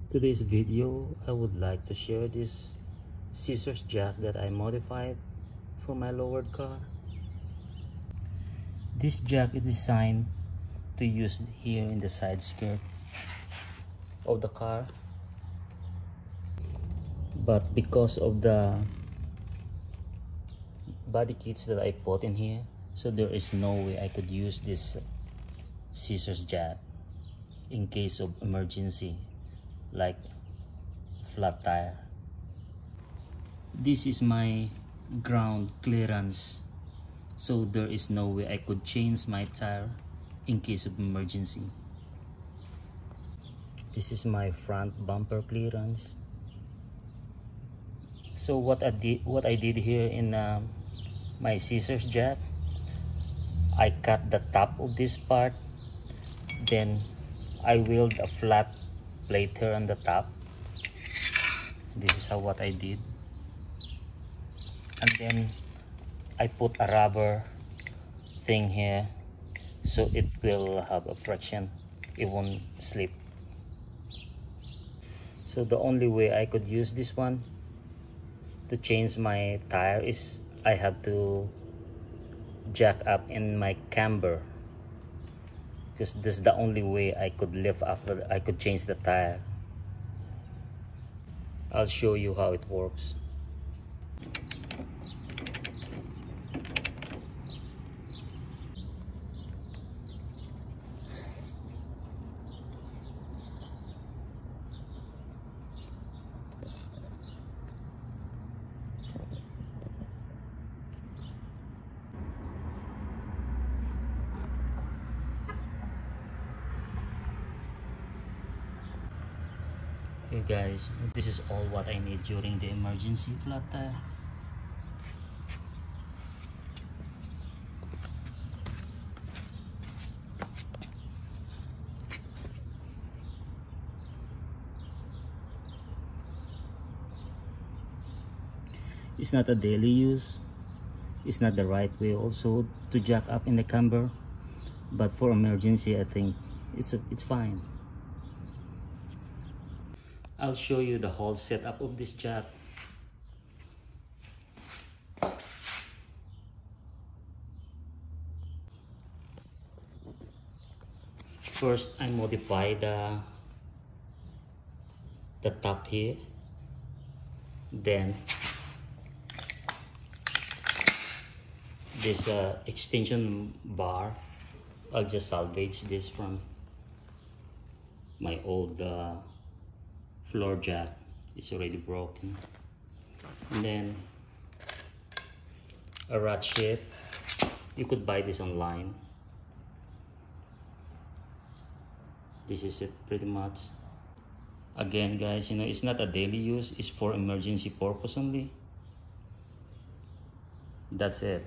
Today's video, I would like to share this scissors jack that I modified for my lowered car. This jack is designed to use here in the side skirt of the car, but because of the body kits that I put in here, so there is no way I could use this scissors jack in case of emergency like flat tire. This is my ground clearance, so there is no way I could change my tire in case of emergency. This is my front bumper clearance. So what I did here in my scissors jack, I cut the top of this part, then I wheeled a flat plate here on the top. This is what I did, and then I put a rubber thing here so it will have a friction, it won't slip. So the only way I could use this one to change my tire is I have to jack up in my camber, because this is the only way I could lift after I could change the tire. I'll show you how it works. Hey guys, this is all what I need during the emergency flat tire. It's not a daily use, it's not the right way also to jack up in the camber, but for emergency I think it's fine. I'll show you the whole setup of this jack. First, I modify the top here. Then this extension bar, I'll just salvage this from my old floor jack. It's already broken. And then a ratchet, you could buy this online. This is it pretty much. Again guys, it's not a daily use, it's for emergency purpose only. That's it.